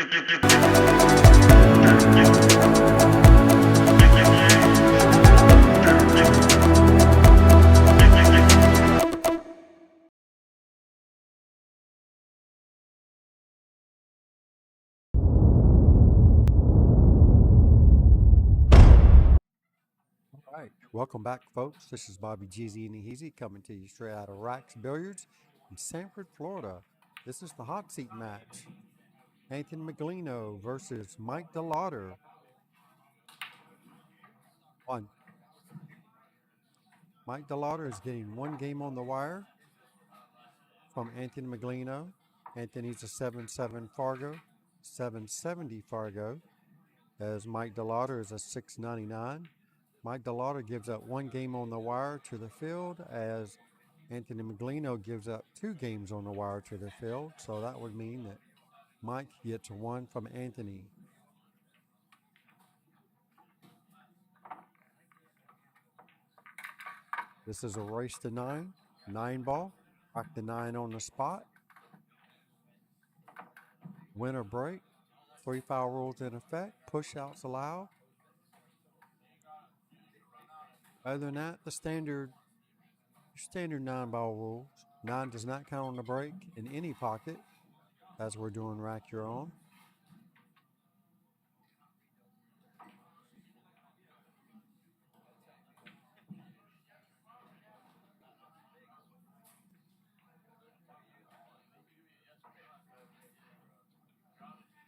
All right, welcome back, folks. This is Bobby GZ and Easy coming to you straight out of Rax Billiards in Sanford, Florida. This is the hot seat match. Anthony Meglino versus Mike DeLawder. One. Mike DeLawder is getting one game on the wire from Anthony Meglino. Anthony's a 7-7 Fargo, 770 Fargo, as Mike DeLawder is a 699. Mike DeLawder gives up one game on the wire to the field, as Anthony Meglino gives up 2 games on the wire to the field. So that would mean that Mike gets 1 from Anthony. This is a race to 9, 9 ball. Rock the 9 on the spot. Win or break. 3 foul rules in effect. Push outs allowed. Other than that, the standard 9 ball rules. 9 does not count on the break in any pocket, as we're doing rack your own.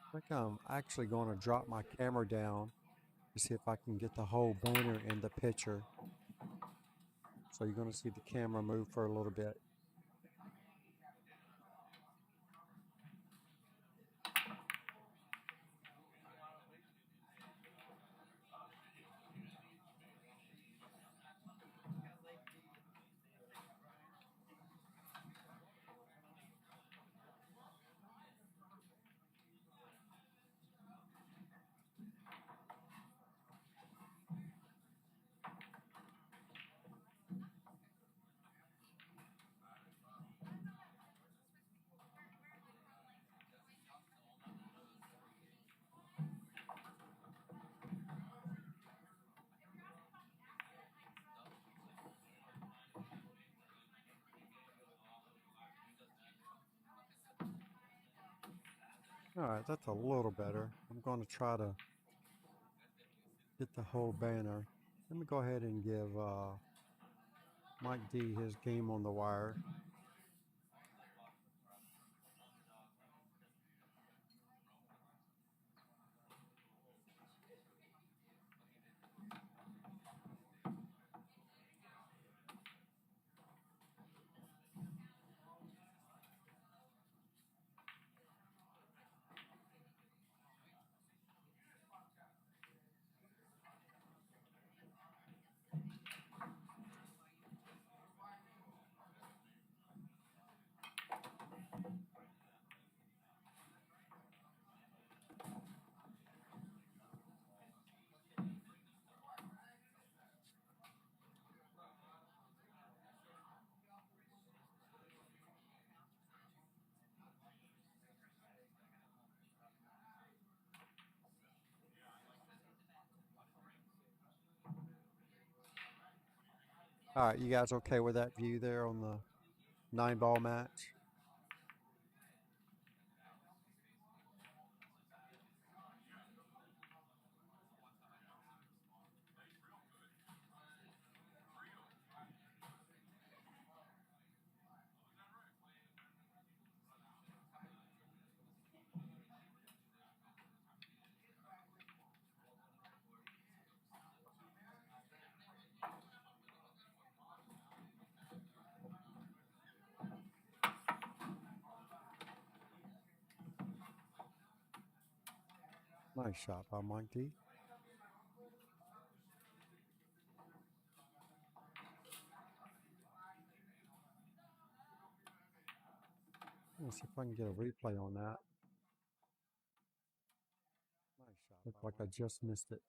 I think I'm actually going to drop my camera down to see if I can get the whole banner in the picture. So you're going to see the camera move for a little bit. All right, that's a little better. I'm going to try to get the whole banner. Let me go ahead and give Mike D his game on the wire. All right, you guys okay with that view there on the 9 ball match? Nice shot by Mike D. Let's see if I can get a replay on that. Nice shot. Looks like I just missed it.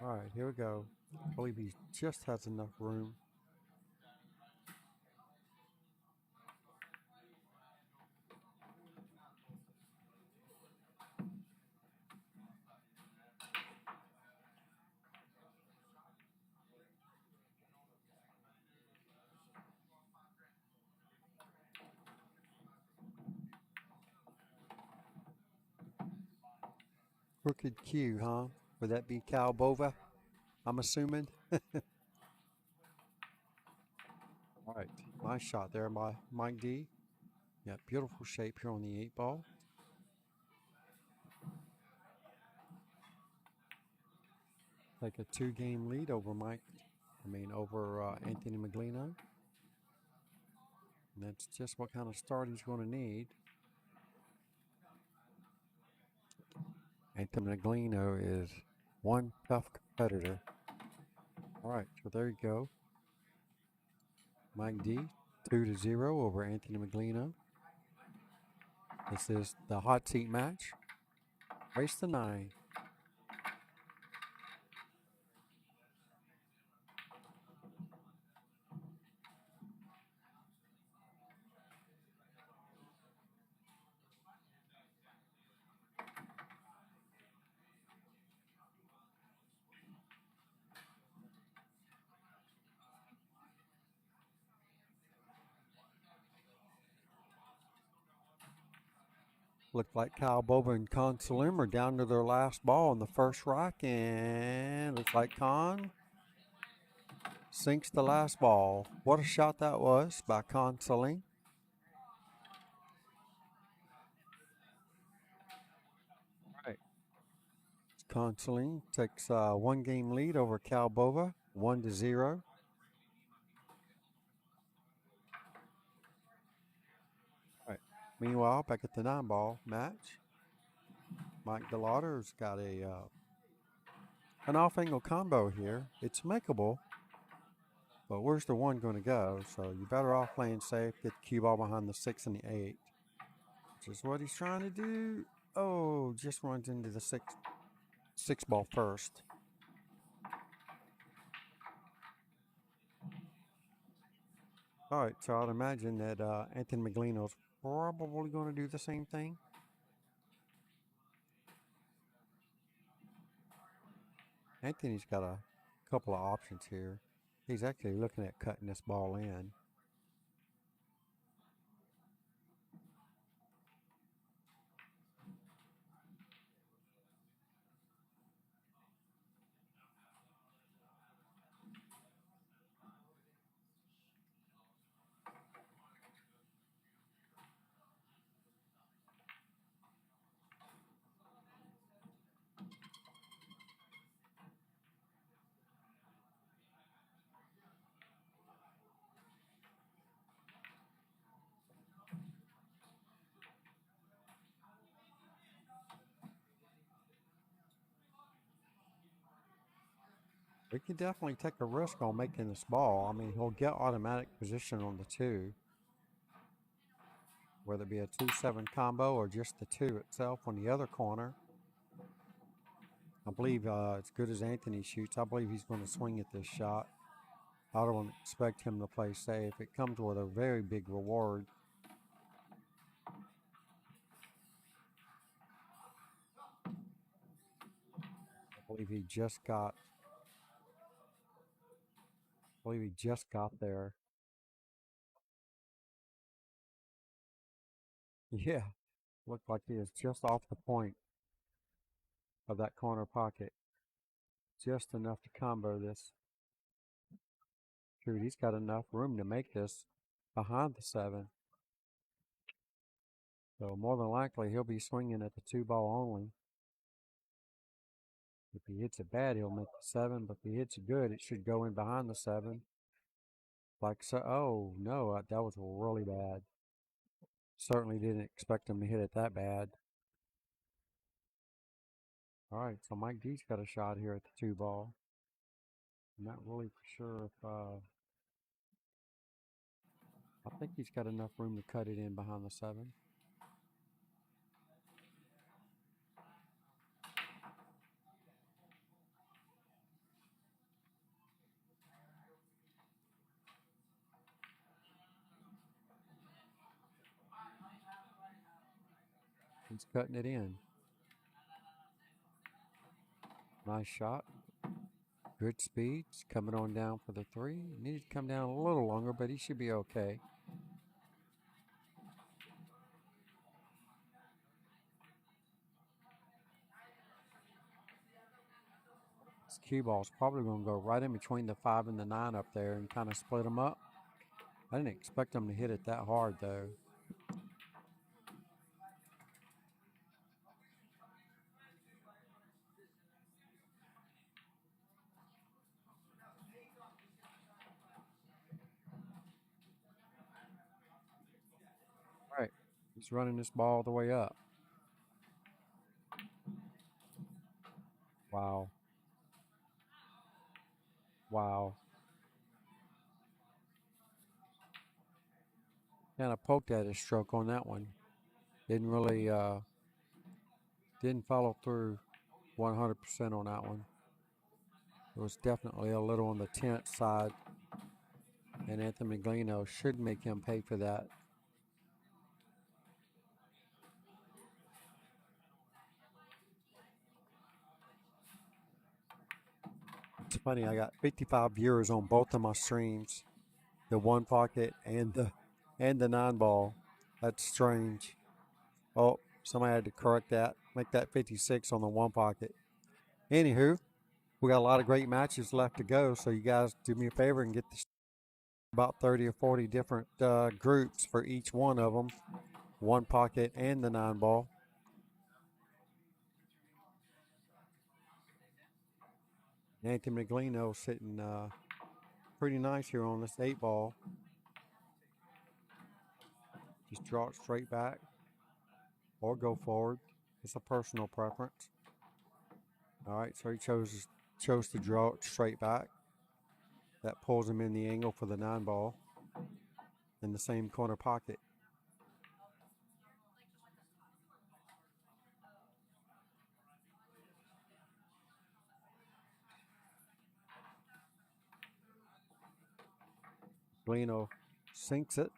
All right, here we go. I believe he just has enough room. Crooked Q, huh? Would that be Cal Bova? I'm assuming. All right, nice shot there by Mike D. Yeah, beautiful shape here on the 8-ball. Take a 2-game lead over Anthony Meglino. And that's just what kind of start he's going to need. Anthony Meglino is one tough competitor. All right, so there you go. Mike D, 2-0 over Anthony Meglino. This is the hot seat match. Race to 9. Looks like Kyle Bova and Con Salim are down to their last ball in the first rack, and looks like Con sinks the last ball. What a shot that was by Con Salim. All right. Con Salim takes a 1-game lead over Kyle Bova, 1-0. All right. Meanwhile, back at the 9-ball match, Mike DeLawder's got an off-angle combo here. It's makeable, but where's the 1 going to go? So you're better off playing safe, get the cue ball behind the 6 and the 8, which is what he's trying to do. Oh, just runs into the 6 ball first. All right, so I'd imagine that Anthony Meglino's probably going to do the same thing. Anthony's got a couple of options here. He's actually looking at cutting this ball in. We can definitely take a risk on making this ball. I mean, he'll get automatic position on the 2, whether it be a 2-7 combo or just the 2 itself on the other corner. I believe as good as Anthony shoots, I believe he's going to swing at this shot. I don't expect him to play safe. It comes with a very big reward. I believe he just got there. Yeah, looked like he is just off the point of that corner pocket. Just enough to combo this. Dude, he's got enough room to make this behind the 7. So more than likely, he'll be swinging at the 2 ball only. If he hits it bad, he'll make the 7, but if he hits it good, it should go in behind the 7. Like so. Oh, no, that was really bad. Certainly didn't expect him to hit it that bad. All right, so Mike D's got a shot here at the 2 ball. I'm not really for sure if I think he's got enough room to cut it in behind the 7. He's cutting it in. Nice shot. Good speeds. Coming on down for the 3. Needed to come down a little longer, but he should be okay. This cue ball's probably going to go right in between the 5 and the 9 up there and kind of split them up. I didn't expect them to hit it that hard, though. All right. He's running this ball all the way up. Wow. Wow. Kind of poked at his stroke on that one. Didn't really, didn't follow through 100% on that one. It was definitely a little on the tense side. And Anthony Meglino should make him pay for that. It's funny, I got 55 viewers on both of my streams, the 1 pocket and the 9 ball. That's strange. Oh, somebody had to correct that. Make that 56 on the 1 pocket. Anywho, we got a lot of great matches left to go, so you guys do me a favor and get this about 30 or 40 different groups for each one of them, 1 pocket and the 9 ball. Anthony Meglino sitting pretty nice here on this 8 ball. Just draw it straight back or go forward. It's a personal preference. All right, so he chose to draw it straight back. That pulls him in the angle for the 9 ball in the same corner pocket. Meglino sinks it.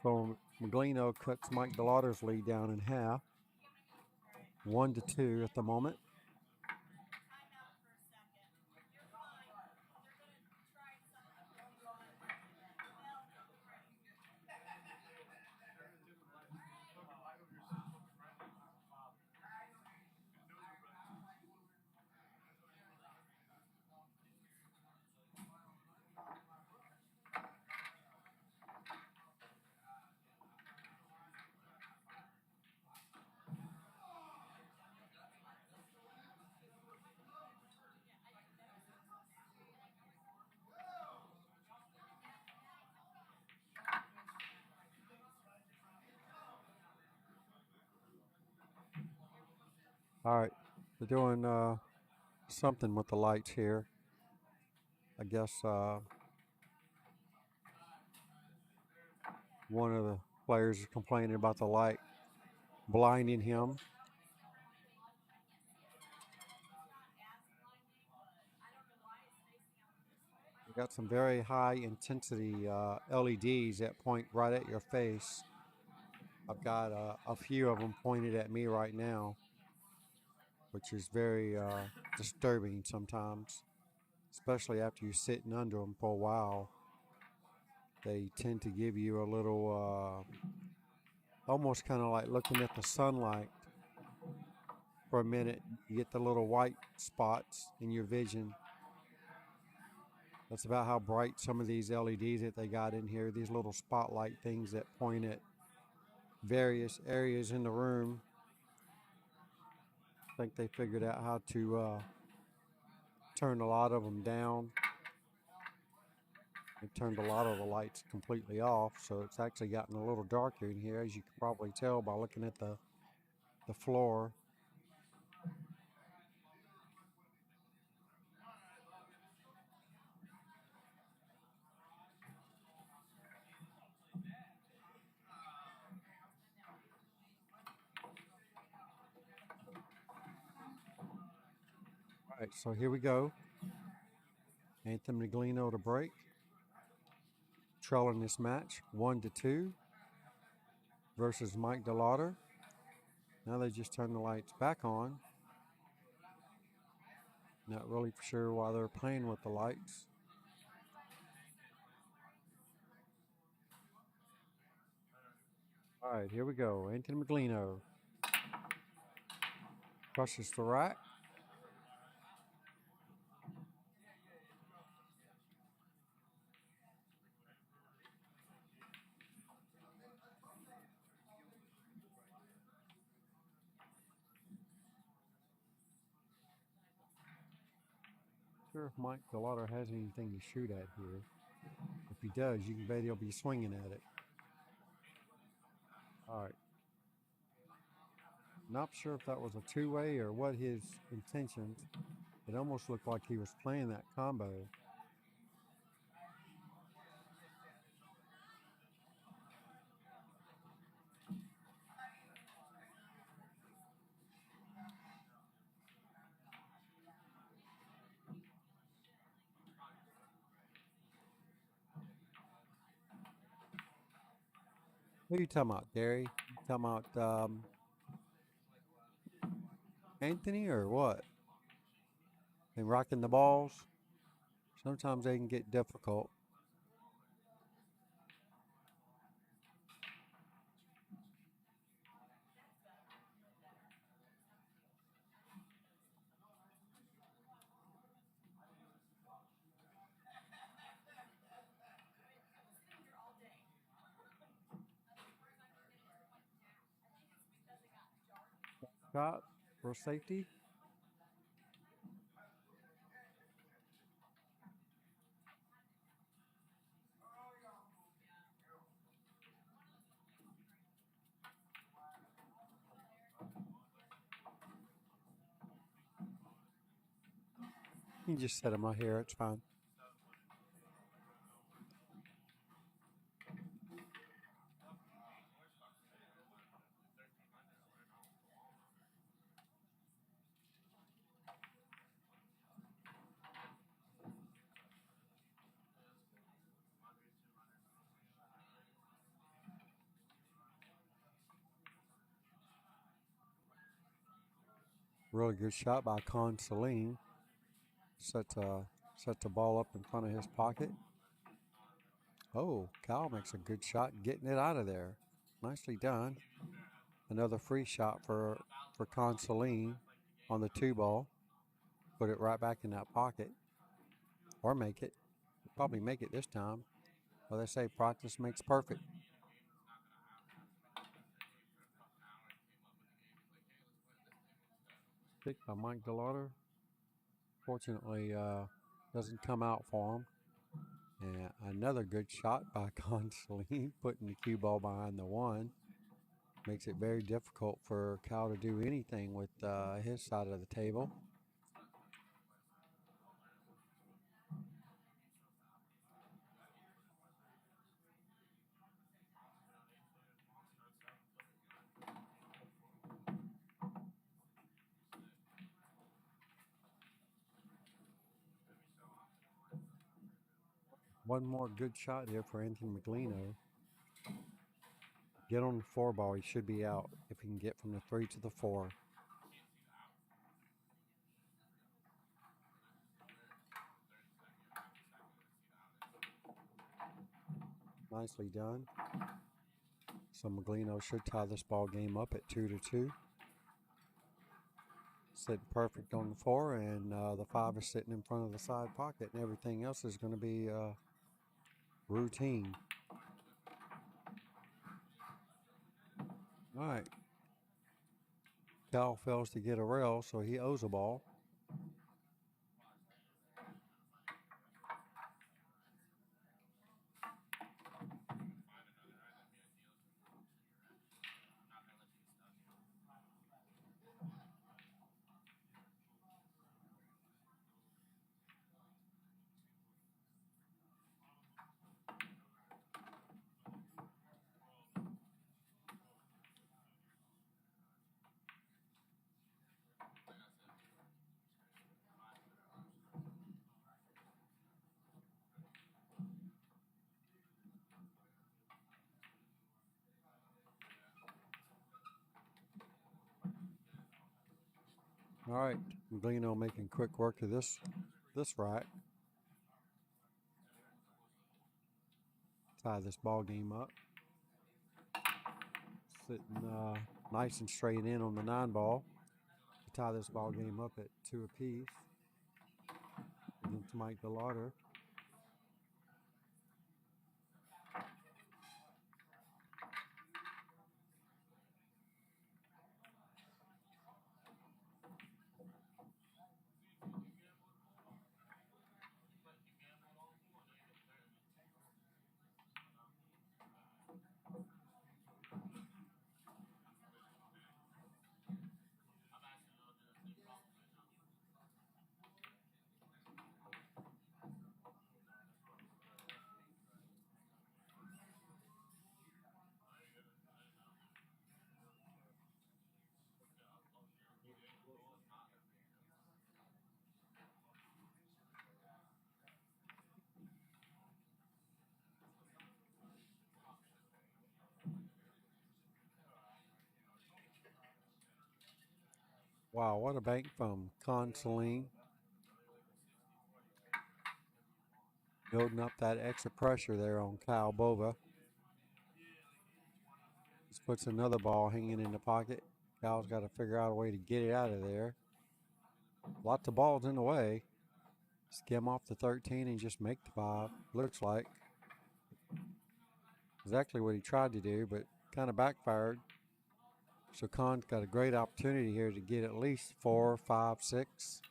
So Meglino cuts Mike DeLawder's lead down in half, 1-2 at the moment. All right, they're doing something with the lights here. I guess one of the players is complaining about the light blinding him. We got some very high intensity LEDs that point right at your face. I've got a few of them pointed at me right now, which is very disturbing sometimes, especially after you're sitting under them for a while. They tend to give you a little, almost kind of like looking at the sunlight for a minute. You get the little white spots in your vision. That's about how bright some of these LEDs that they got in here, these little spotlight things that point at various areas in the room. I think they figured out how to turn a lot of them down. They turned a lot of the lights completely off, so it's actually gotten a little darker in here, as you can probably tell by looking at the floor. All right, so here we go. Anthony Meglino to break. Trailing this match 1-2 versus Mike DeLawder. Now they just turned the lights back on. Not really sure why they're playing with the lights. All right, here we go. Anthony Meglino crushes the rack. Sure if Mike DeLawder has anything to shoot at here. If he does, you can bet he'll be swinging at it. All right. Not sure if that was a two-way or what his intentions. It almost looked like he was playing that combo. Who are you talking about, Gary? You talking about Anthony or what? And rocking the balls? Sometimes they can get difficult. Shot for safety. You can just set him right here. It's fine. Really good shot by Celine. Set the ball up in front of his pocket. Oh, Kyle makes a good shot getting it out of there. Nicely done. Another free shot for Celine on the 2-ball. Put it right back in that pocket. Or make it. Probably make it this time. Well, they say practice makes perfect. Pick by Mike DeLawder. Fortunately, doesn't come out for him. And another good shot by Celine, putting the cue ball behind the 1. Makes it very difficult for Cal to do anything with his side of the table. One more good shot here for Anthony Meglino. Get on the 4-ball. He should be out if he can get from the 3 to the 4. Nicely done. So Meglino should tie this ball game up at 2-2. Sitting perfect on the 4, and the 5 is sitting in front of the side pocket, and everything else is going to be routine. All right. Cal fails to get a rail, so he owes a ball. All right, Meglino making quick work of this rack. Tie this ball game up. Sitting nice and straight in on the 9 ball. To tie this ball game up at 2 apiece against Mike DeLawder. Wow, what a bank from Consoline. Building up that extra pressure there on Kyle Bova. Just puts another ball hanging in the pocket. Kyle's got to figure out a way to get it out of there. Lots of balls in the way. Skim off the 13 and just make the 5. Looks like exactly what he tried to do, but kind of backfired. So Khan's got a great opportunity here to get at least 4, 5, 6.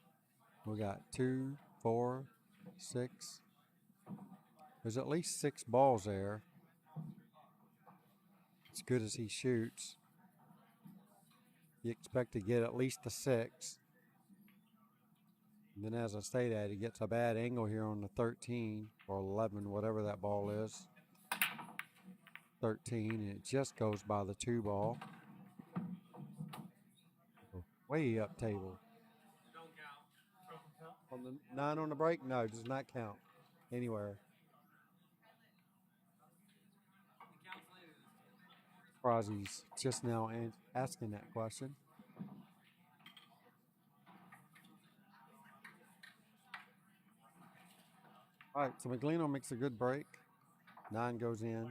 We got 2, 4, 6. There's at least 6 balls there. As good as he shoots, you expect to get at least a 6. And then as I say that, he gets a bad angle here on the 13 or 11, whatever that ball is. 13, and it just goes by the 2 ball. Way up table. On the 9 on the break? No, does not count anywhere. Surprised he's just now asking that question. All right, so Meglino makes a good break. 9 goes in.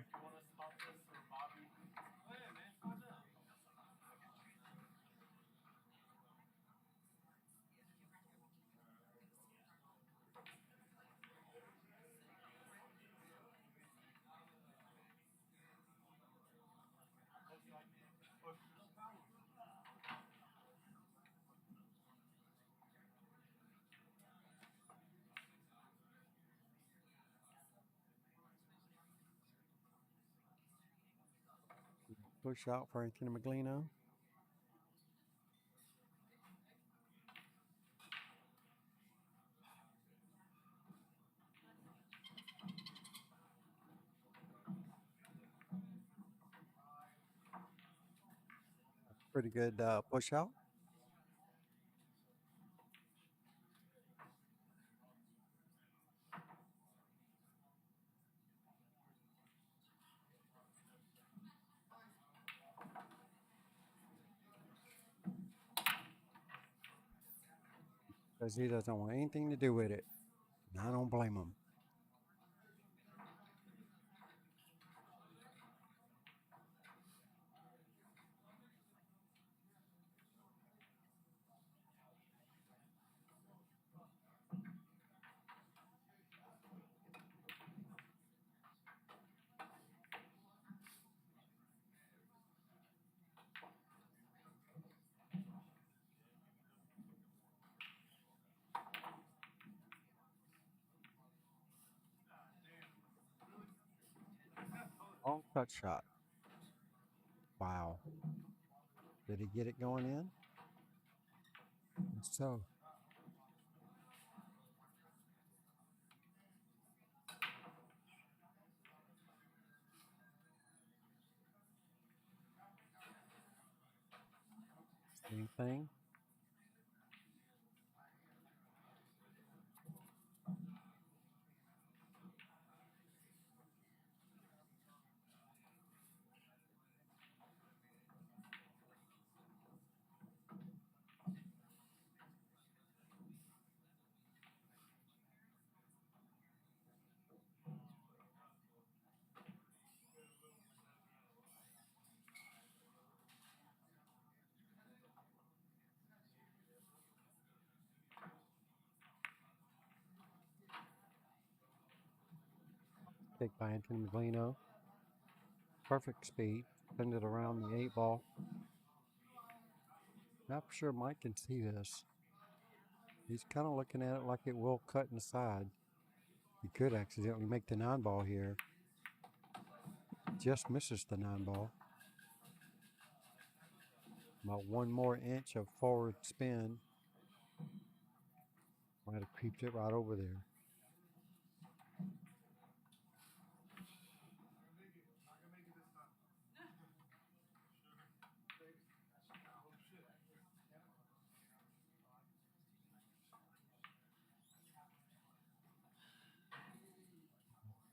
Push out for Anthony Meglino. Pretty good push out. Because he doesn't want anything to do with it. And I don't blame him. All cut shot. Wow. Did he get it going in? So. Same thing. pick by Anthony Meglino. Perfect speed. Send it around the 8-ball. Not sure Mike can see this. He's kind of looking at it like it will cut inside. He could accidentally make the 9-ball here. Just misses the 9-ball. About one more inch of forward spin. Might have creeped it right over there.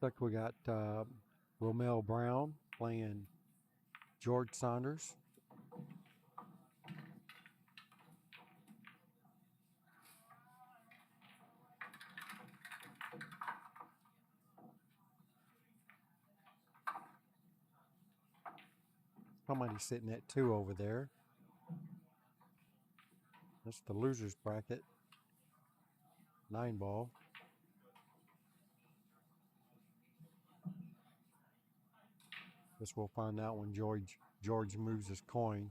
Looks like we got Romel Brown playing George Saunders. Somebody's sitting at 2 over there. That's the loser's bracket. 9-ball. Guess we'll find out when George moves his coin.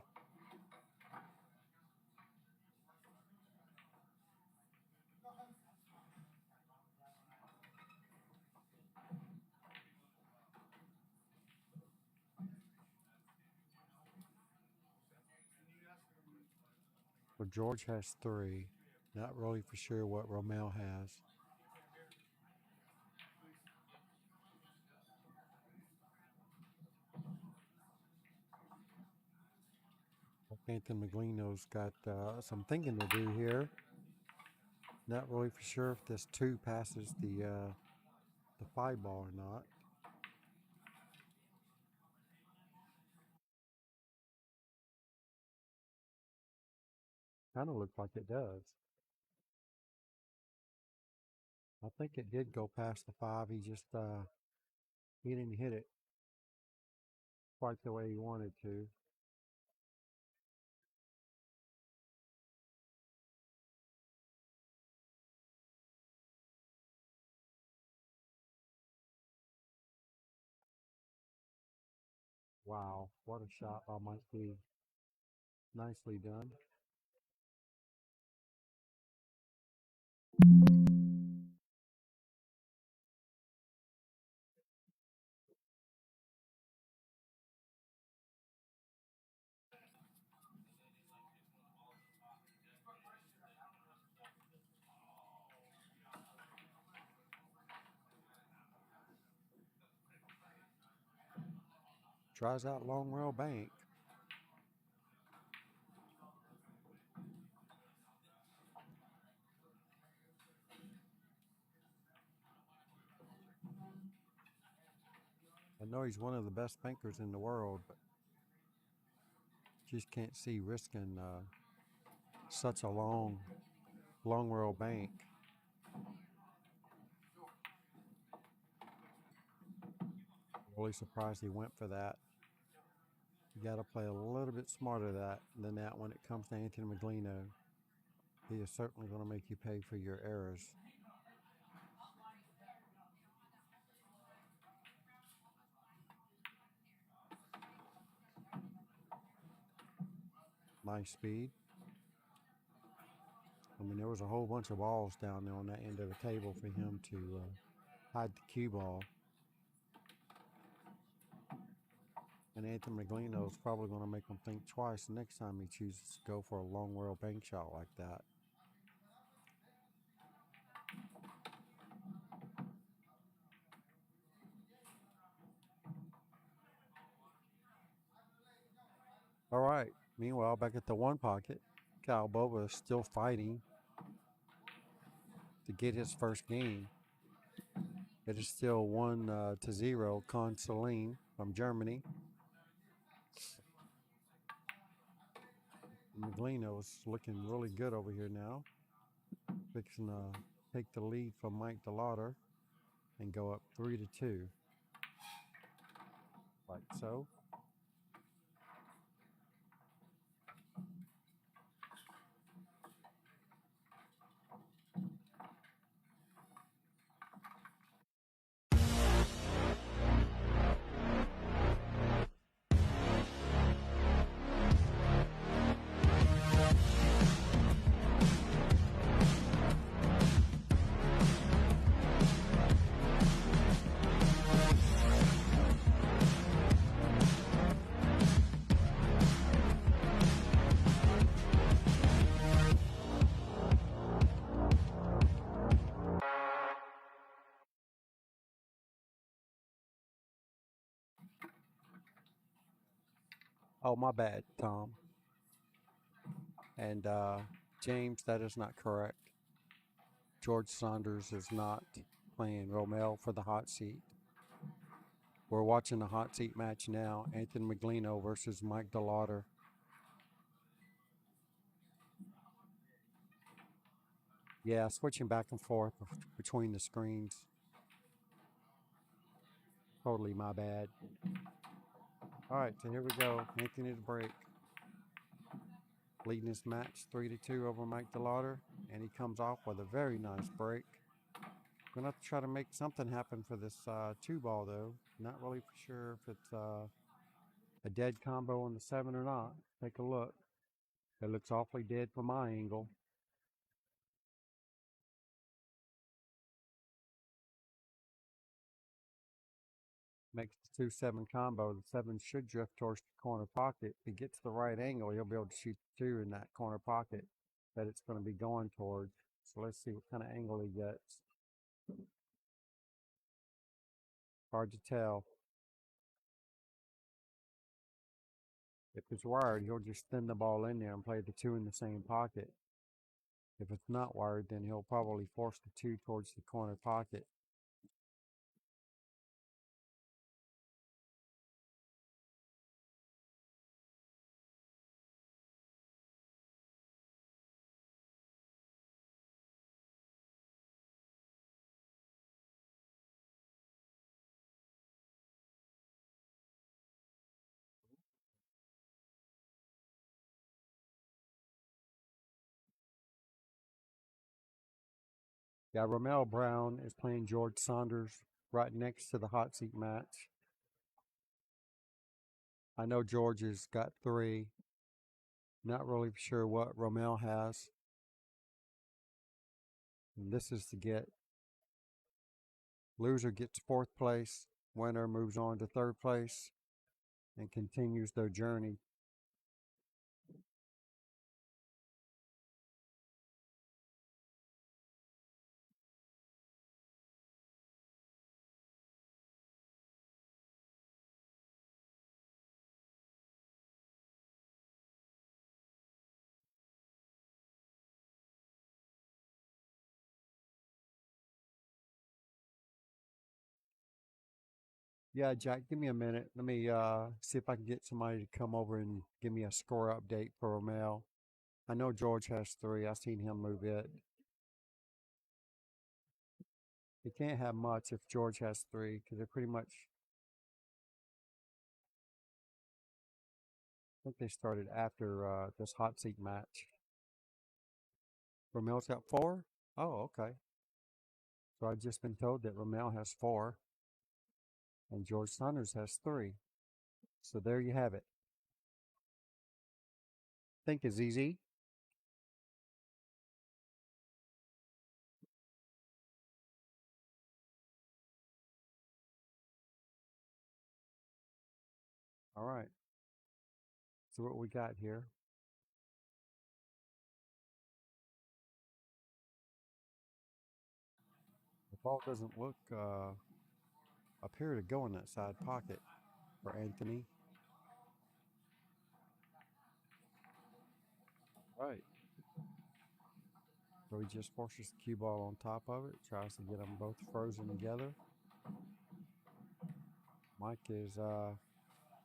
So George has 3. Not really for sure what Romel has. Anthony Meglino's got some thinking to do here. Not really for sure if this 2 passes the 5-ball or not. Kind of looks like it does. I think it did go past the 5. He just he didn't hit it quite the way he wanted to. Wow, what a shot by Mike B. Nicely done. Tries out long rail bank. I know he's one of the best bankers in the world, but just can't see risking such a long rail bank. Really surprised he went for that. You got to play a little bit smarter than that when it comes to Anthony Meglino. He is certainly going to make you pay for your errors. Nice speed. I mean, there was a whole bunch of balls down there on that end of the table for him to hide the cue ball. And Anthony Meglino is probably going to make him think twice the next time he chooses to go for a long rail bank shot like that. All right. Meanwhile, back at the 1 pocket, Kyle Boba is still fighting to get his first game. It is still 1-0. Con Celine from Germany. Meglino is looking really good over here now. Fixing to take the lead from Mike DeLawder and go up 3-2. Like so. Oh, my bad, Tom. And James, that is not correct. George Saunders is not playing Romel for the hot seat. We're watching a hot seat match now. Anthony Meglino versus Mike DeLawder. Yeah, switching back and forth between the screens. Totally my bad. All right, so here we go. Anthony to break. Leading this match 3-2 over Mike DeLawder. And he comes off with a very nice break. Gonna have to try to make something happen for this 2-ball though. Not really for sure if it's a dead combo on the 7 or not. Take a look. It looks awfully dead from my angle. Makes the 2-7 combo. The 7 should drift towards the corner pocket. If he gets the right angle, he'll be able to shoot the 2 in that corner pocket that it's going to be going towards. So let's see what kind of angle he gets. Hard to tell. If it's wired, he'll just thin the ball in there and play the 2 in the same pocket. If it's not wired, then he'll probably force the 2 towards the corner pocket. Yeah, Romel Brown is playing George Saunders right next to the hot seat match. I know George has got 3. Not really sure what Romel has. And this is to get. Loser gets 4th place. Winner moves on to 3rd place and continues their journey. Yeah, Jack, give me a minute. Let me see if I can get somebody to come over and give me a score update for Romel. I know George has 3. I've seen him move it. He can't have much if George has 3 because they're pretty much. I think they started after this hot seat match. Romel's got 4? Oh, okay. So I've just been told that Romel has 4 and George Saunders has 3. So there you have it. Think it's easy. All right. So what we got here. The ball doesn't look appear to go in that side pocket for Anthony. Right. So he just forces the cue ball on top of it, tries to get them both frozen together. Mike is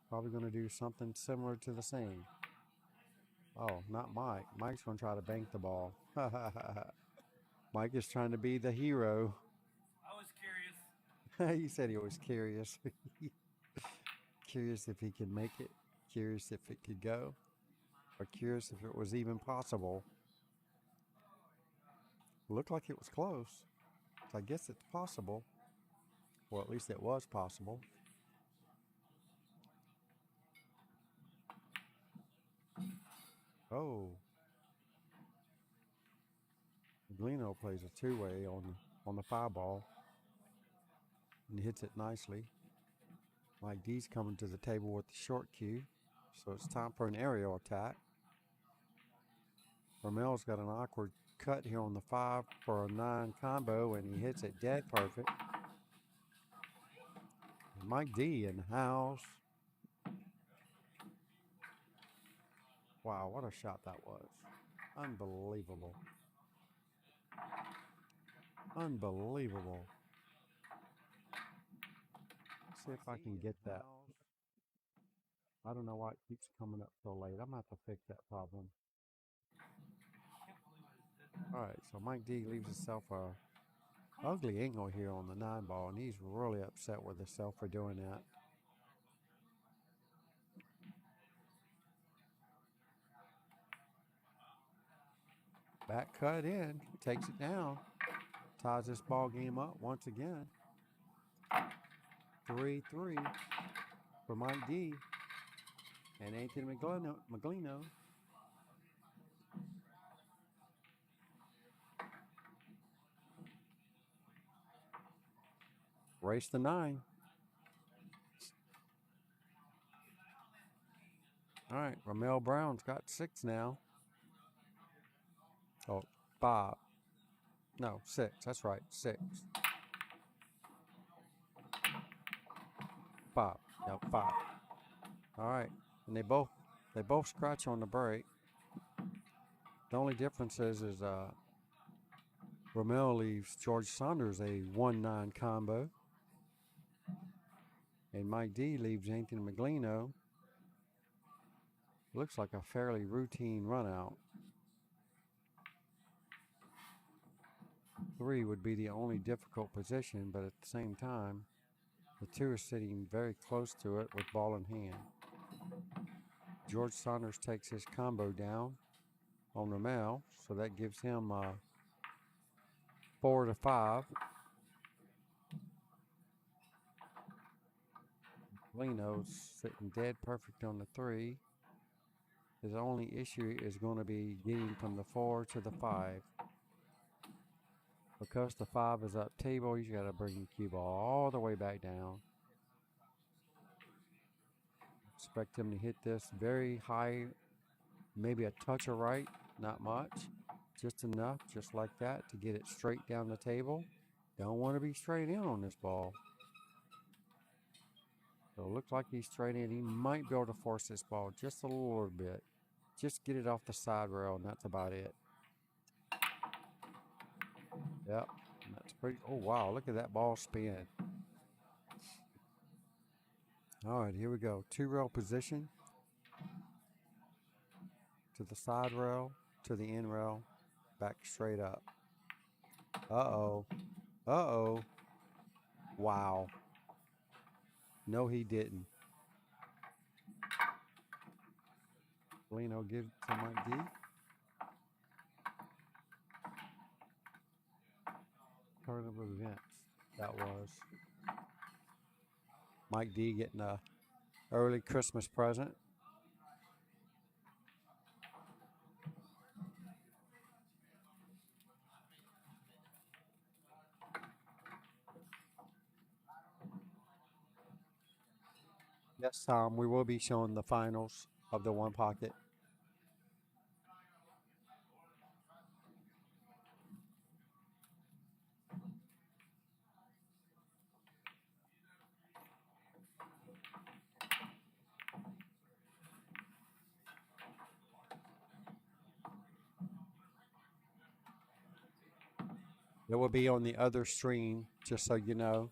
probably going to do something similar to the same. Oh, not Mike. Mike's going to try to bank the ball. Mike is trying to be the hero. I was curious. He said he was curious. Curious if he could make it. Curious if it could go. Or curious if it was even possible. Looked like it was close. So I guess it's possible. Well, at least it was possible. Oh. Meglino plays a 2-way on the 5-ball and hits it nicely. Mike D's coming to the table with the short cue, so it's time for an aerial attack. Romel's got an awkward cut here on the 5 for a 9 combo, and he hits it dead perfect. Mike D in the house. Wow, what a shot that was. Unbelievable. Unbelievable. Let's see if I can get that. I don't know why it keeps coming up so late. I'm going to have to fix that problem. All right, so Mike D leaves himself a ugly angle here on the 9-ball, and he's really upset with himself for doing that. Back cut in, takes it down, ties this ball game up once again. 3-3 for Mike D and Anthony Meglino. Race to 9. All right, Ramel Brown's got 6 now. Oh, 5. No, 6. That's right, 6. 5. No, 5. All right, and they both scratch on the break. The only difference is Ramel leaves George Saunders a 1-9 combo, and Mike D leaves Anthony Meglino. Looks like a fairly routine run out. 3 would be the only difficult position, but at the same time, the 2 are sitting very close to it with ball in hand. George Saunders takes his combo down on Ramel, so that gives him 4-5. Lino's sitting dead perfect on the 3. His only issue is going to be getting from the 4 to the 5. Because the 5 is up table, he's got to bring the cue ball all the way back down. Expect him to hit this very high, maybe a touch of right, not much. Just enough, just like that, to get it straight down the table. Don't want to be straight in on this ball. So it looks like he's straight in. He might be able to force this ball just a little bit. Just get it off the side rail, and that's about it. Yep, that's pretty. Oh, wow, look at that ball spin. All right, here we go. 2-rail position. To the side rail, to the end rail, back straight up. Uh-oh. Uh-oh. Wow. No, he didn't. Lino gives it to Mike D. Turn of events. That was Mike D getting a early Christmas present. Yes, Tom, we will be showing the finals of the 1 pocket. It will be on the other stream, just so you know.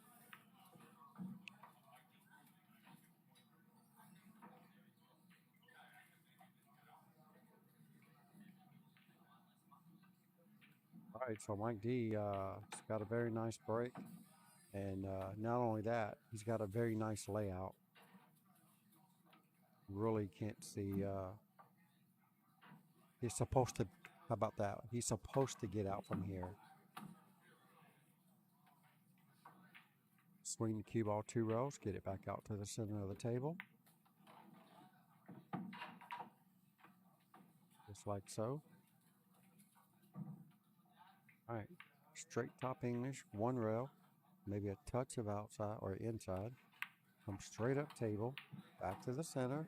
All right, so Mike D has got a very nice break. And not only that, he's got a very nice layout. Really can't see. He's supposed to, how about that? He's supposed to get out from here. Swing the cue ball 2 rows, get it back out to the center of the table. Just like so. All right, straight top English, 1 rail, maybe a touch of outside or inside. Come straight up table, back to the center.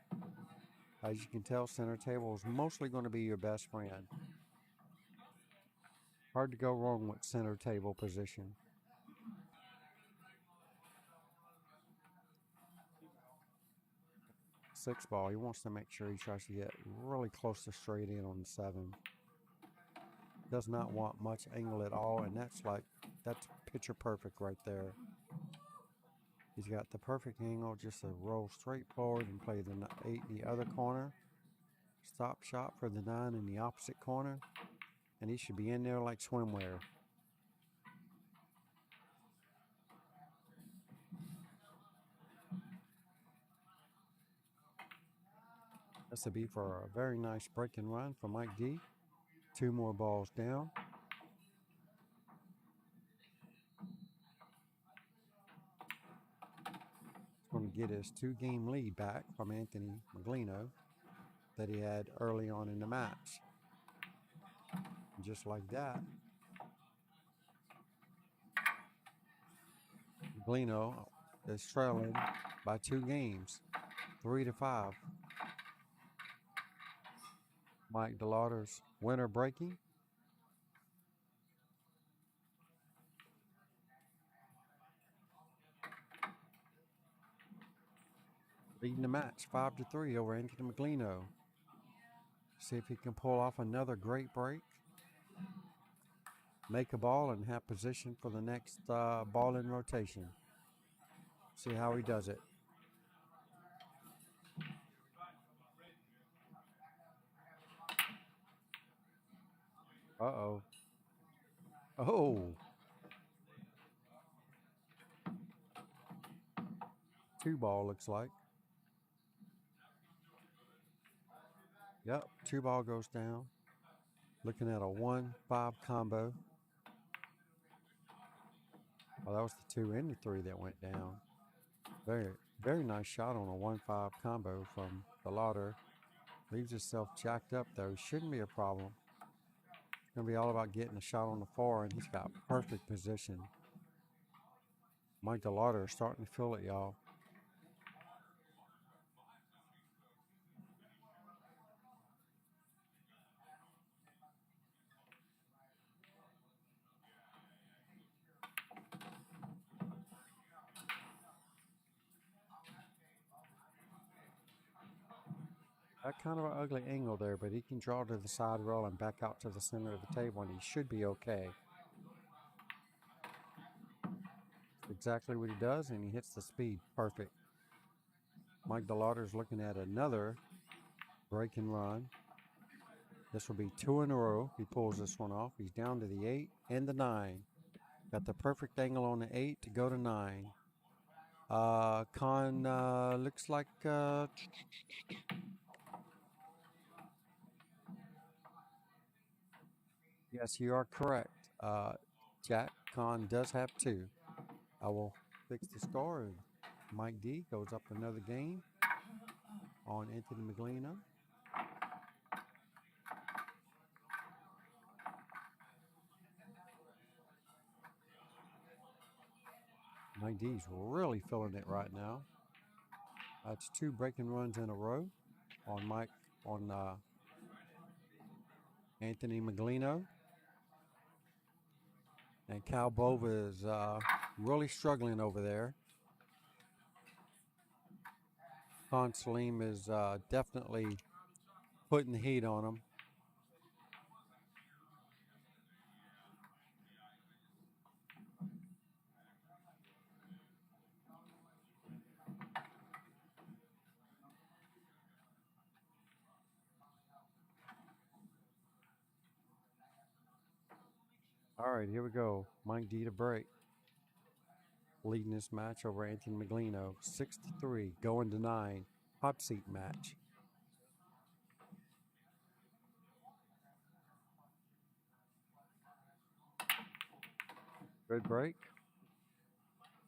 As you can tell, center table is mostly going to be your best friend. Hard to go wrong with center table position. 6 ball. He wants to make sure he tries to get really close to straight in on the 7. Does not want much angle at all, and that's picture perfect right there. He's got the perfect angle just to roll straight forward and play the 8 in the other corner. Stop shot for the 9 in the opposite corner, and he should be in there like swimwear. This will be for a very nice break and run for Mike D. 2 more balls down. He's going to get his 2-game lead back from Anthony Meglino that he had early on in the match. And just like that, Meglino is trailing by 2 games, 3-5. Mike DeLawder's winner breaking. Leading the match 5-3 over Anthony Meglino. See if he can pull off another great break. Make a ball and have position for the next ball in rotation. See how he does it. Uh-oh. Oh. 2 ball looks like. Yep, 2 ball goes down. Looking at a 1-5 combo. Well, that was the 2 and the 3 that went down. Very, very nice shot on a 1-5 combo from DeLawder. Leaves himself jacked up though. Shouldn't be a problem. It's going to be all about getting a shot on the 4, and he's got perfect position. Mike DeLawder is starting to feel it, y'all. That kind of an ugly angle there, but he can draw to the side rail and back out to the center of the table, and he should be okay. Exactly what he does, and he hits the speed perfect. Mike DeLawder is looking at another break and run. This will be 2 in a row. He pulls this one off. He's down to the 8 and the 9. Got the perfect angle on the 8 to go to 9. Looks like yes, you are correct. Jack Con does have 2. I will fix the score, and Mike D goes up another game on Anthony Meglino. Mike D's really feeling it right now. That's 2 breaking runs in a row on Anthony Meglino. And Cal Bova is really struggling over there. Khan Salim is definitely putting the heat on him. All right, here we go. Mike D to break. Leading this match over Anthony Meglino. 6-3, going to 9. Hot seat match. Good break.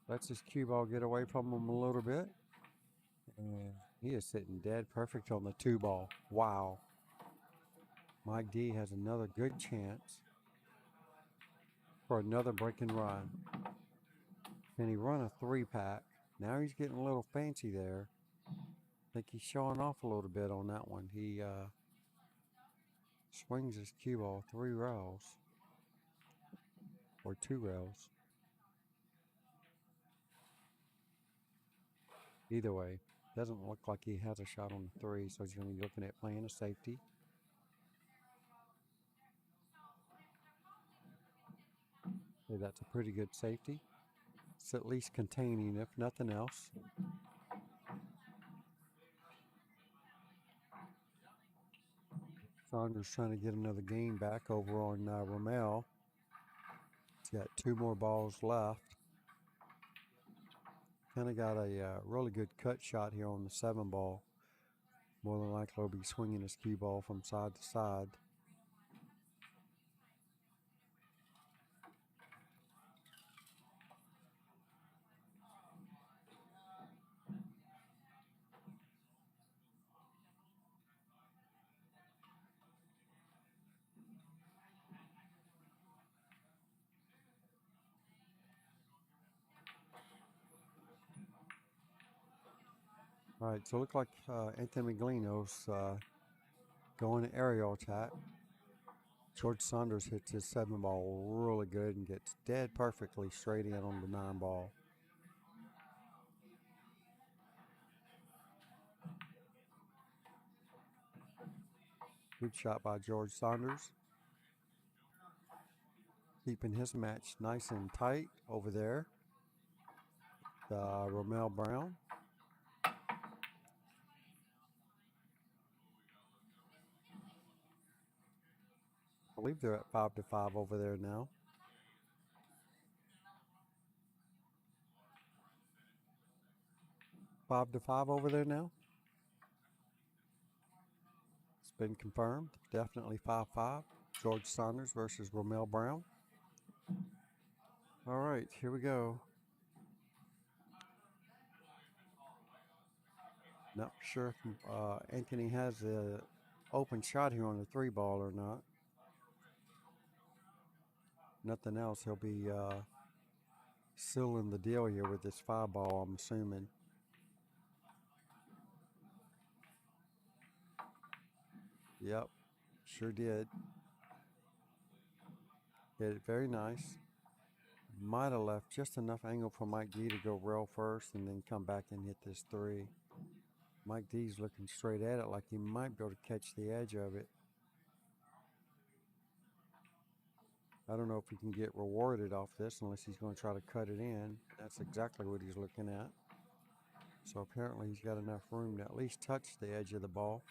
Lets his cue ball get away from him a little bit. And he is sitting dead perfect on the 2 ball. Wow. Mike D has another good chance for another break and run. Can he run a 3-pack? Now he's getting a little fancy there. I think he's showing off a little bit on that one. He swings his cue ball 3 rails. Or 2 rails. Either way, Doesn't look like he has a shot on the 3, so he's going to be looking at playing a safety. Okay, that's a pretty good safety. It's at least containing, if nothing else. Saunders trying to get another game back over on Rommel. He's got 2 more balls left. Kind of got a really good cut shot here on the 7 ball. More than likely he'll be swinging his cue ball from side to side. All right, so it looks like Anthony Meglino's going to aerial attack. George Saunders hits his 7 ball really good and gets dead perfectly straight in on the 9 ball. Good shot by George Saunders. Keeping his match nice and tight over there. Rommel Brown. I believe they're at 5-5 over there now. Five to 5 over there now. It's been confirmed. Definitely 5-5. George Saunders versus Rommel Brown. All right, here we go. Not sure if Anthony has an open shot here on the 3 ball or not. Nothing else. He'll be sealing the deal here with this 5 ball, I'm assuming. Yep, sure did. Hit it very nice. Might have left just enough angle for Mike D to go rail first and then come back and hit this 3. Mike D's looking straight at it like he might be able to catch the edge of it. I don't know if he can get rewarded off this unless he's going to try to cut it in. That's exactly what he's looking at. So apparently he's got enough room to at least touch the edge of the ball.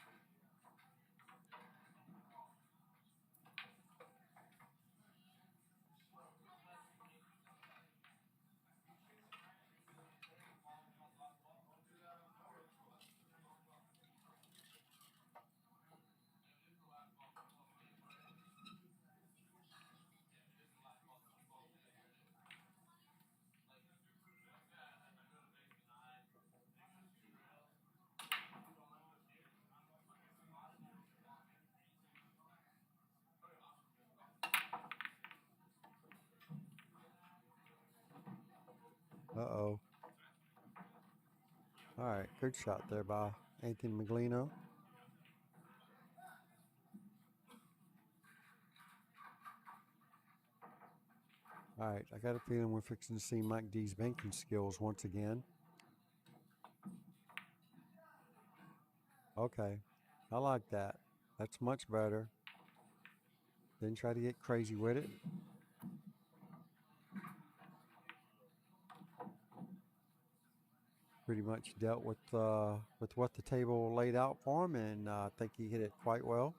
Uh-oh. All right, good shot there by Anthony Meglino. All right, I got a feeling we're fixing to see Mike D's banking skills once again. Okay, I like that. That's much better. Didn't try to get crazy with it. Pretty much dealt with what the table laid out for him, and I think he hit it quite well.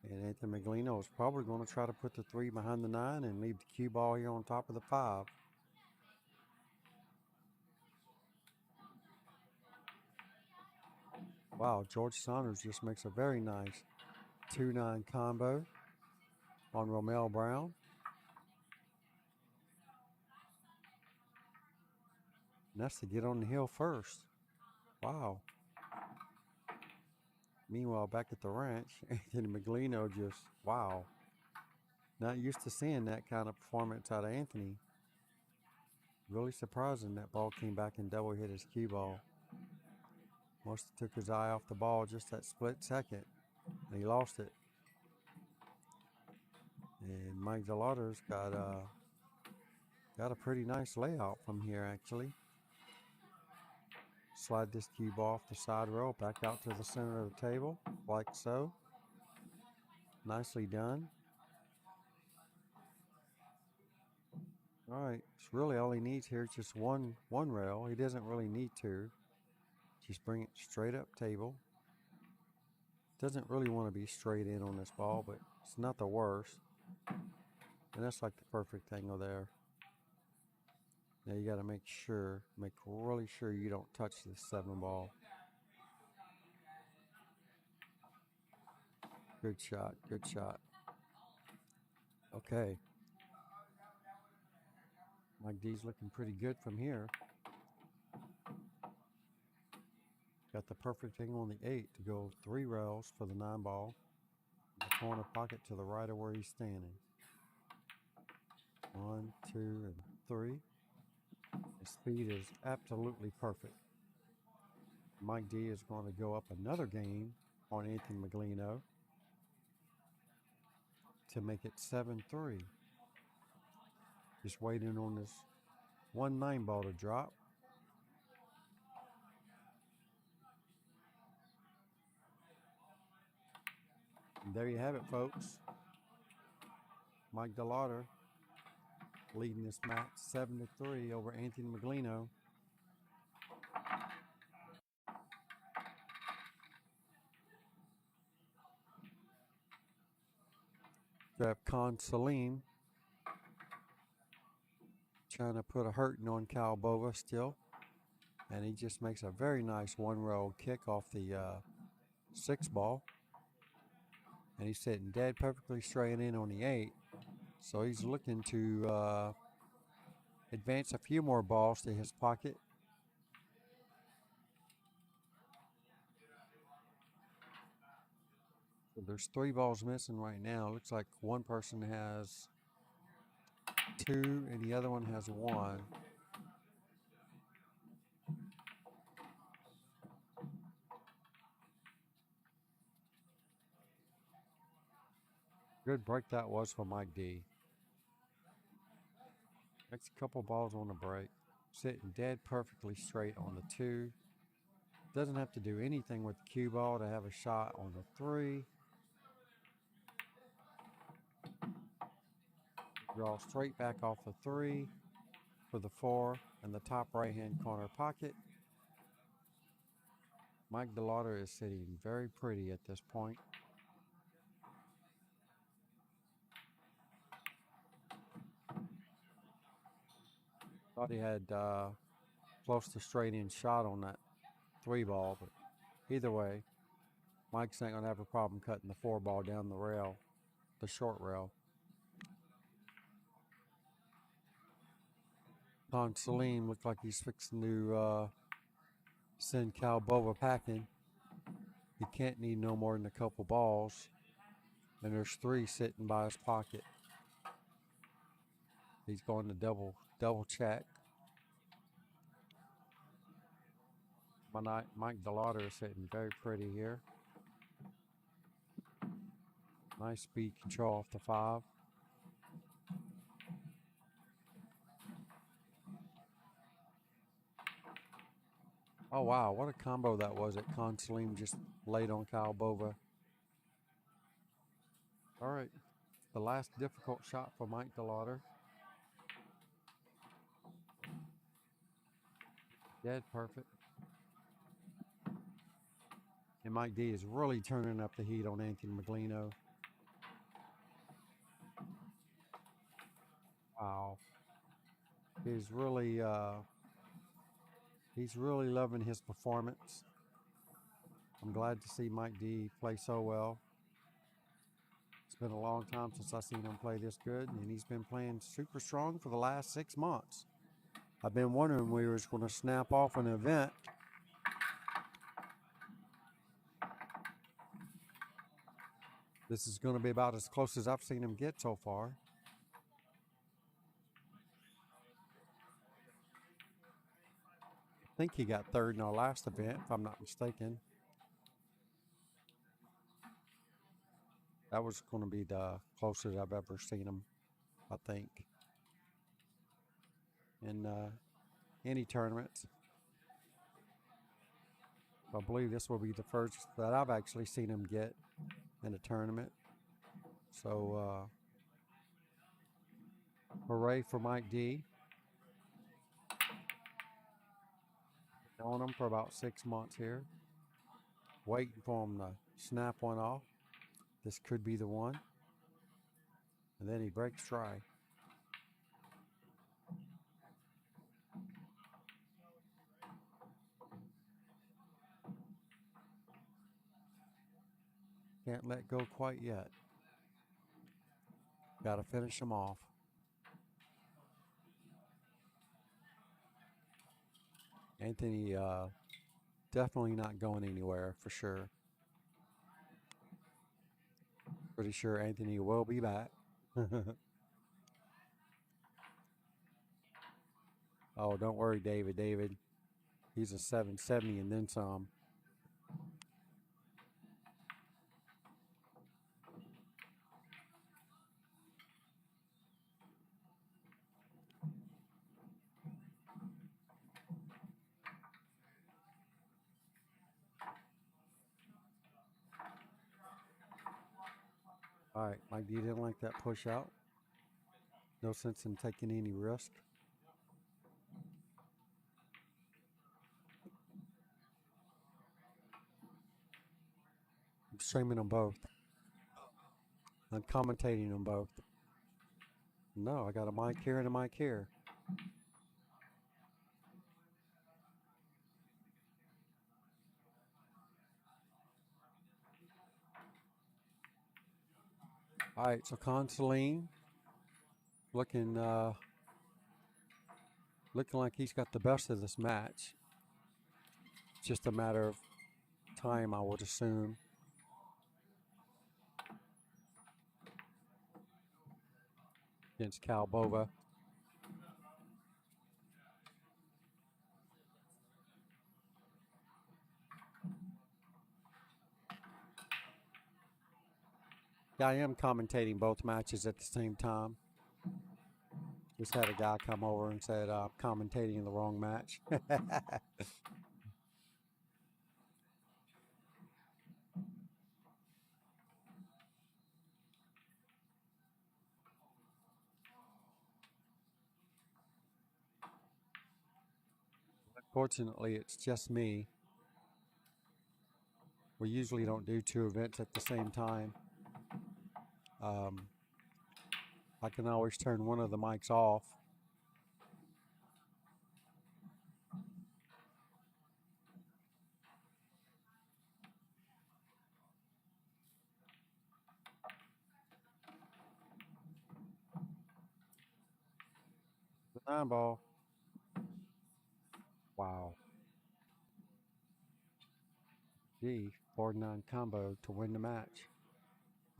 And Anthony Meglino is probably going to try to put the 3 behind the 9 and leave the cue ball here on top of the 5. Wow, George Saunders just makes a very nice 2-9 combo on Rommel Brown. And that's to get on the hill first. Wow. Meanwhile, back at the ranch, Anthony Meglino just, wow. Not used to seeing that kind of performance out of Anthony. Really surprising that ball came back and double hit his cue ball. Must have took his eye off the ball just that split second, and he lost it. And Mike DeLawder's got a pretty nice layout from here, actually. Slide this cube off the side rail, back out to the center of the table, like so. Nicely done. All right, it's really all he needs here is just one rail. He doesn't really need two. Just bring it straight up table. Doesn't really want to be straight in on this ball, but it's not the worst. And that's like the perfect angle there. Now you got to make really sure you don't touch this 7 ball. Good shot, good shot. Okay. Mike D's looking pretty good from here. Got the perfect angle on the 8 to go 3 rails for the 9 ball. The corner pocket to the right of where he's standing. 1, 2, and 3. His speed is absolutely perfect. Mike D is going to go up another game on Anthony Meglino to make it 7-3. Just waiting on this 1 9 ball to drop. And there you have it, folks. Mike DeLawder leading this match 7-3 over Anthony Meglino. We have Con Salim trying to put a hurting on Cal Bova still. And he just makes a very nice 1-row kick off the 6 ball. And he's sitting dead perfectly straight in on the 8. So he's looking to advance a few more balls to his pocket. So there's 3 balls missing right now. Looks like one person has 2 and the other one has 1. Good break that was for Mike D. Next couple balls on the break. Sitting dead perfectly straight on the 2. Doesn't have to do anything with the cue ball to have a shot on the 3. Draw straight back off the 3 for the 4 and the top right-hand corner pocket. Mike DeLawder is sitting very pretty at this point. Thought he had close to straight in shot on that 3 ball, but either way, Mike's not going to have a problem cutting the 4 ball down the rail, the short rail. Don Salim looked like he's fixing to send Cal Bova packing. He can't need no more than a couple balls, and there's 3 sitting by his pocket. He's going to double check. Mike DeLawder is sitting very pretty here. Nice speed control off the 5. Oh wow, what a combo that was that Con Salim just laid on Cal Bova. All right, the last difficult shot for Mike DeLawder. Dead perfect. And Mike D is really turning up the heat on Anthony Meglino. Wow. He's really loving his performance. I'm glad to see Mike D play so well. It's been a long time since I've seen him play this good, and he's been playing super strong for the last 6 months. I've been wondering when we were going to snap off an event. This is going to be about as close as I've seen him get so far. I think he got 3rd in our last event, if I'm not mistaken. That was going to be the closest I've ever seen him, I think, in any tournaments. I believe this will be the first that I've actually seen him get in a tournament. So, hooray for Mike D. Knowing him for about 6 months here. Waiting for him to snap one off. This could be the one. And then he breaks try. Can't let go quite yet. Got to finish him off. Anthony definitely not going anywhere for sure. Pretty sure Anthony will be back. Oh, don't worry, David. David, he's a 770 and then some. All right, Mike D didn't like that push out. No sense in taking any risk. I'm streaming them both. I'm commentating them both. No, I got a mic here and a mic here. All right, so Consoline looking like he's got the best of this match. It's just a matter of time, I would assume. Against Calbova. Yeah, I am commentating both matches at the same time. Just had a guy come over and said I'm commentating the wrong match. Fortunately, it's just me. We usually don't do 2 events at the same time. I can always turn one of the mics off. The 9 ball. Wow. G, 4-9 combo to win the match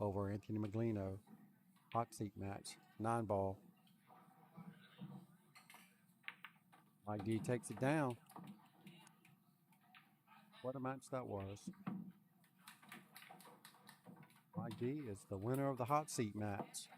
over Anthony Meglino. Hot seat match. 9 ball. Mike D takes it down. What a match that was. Mike D is the winner of the hot seat match.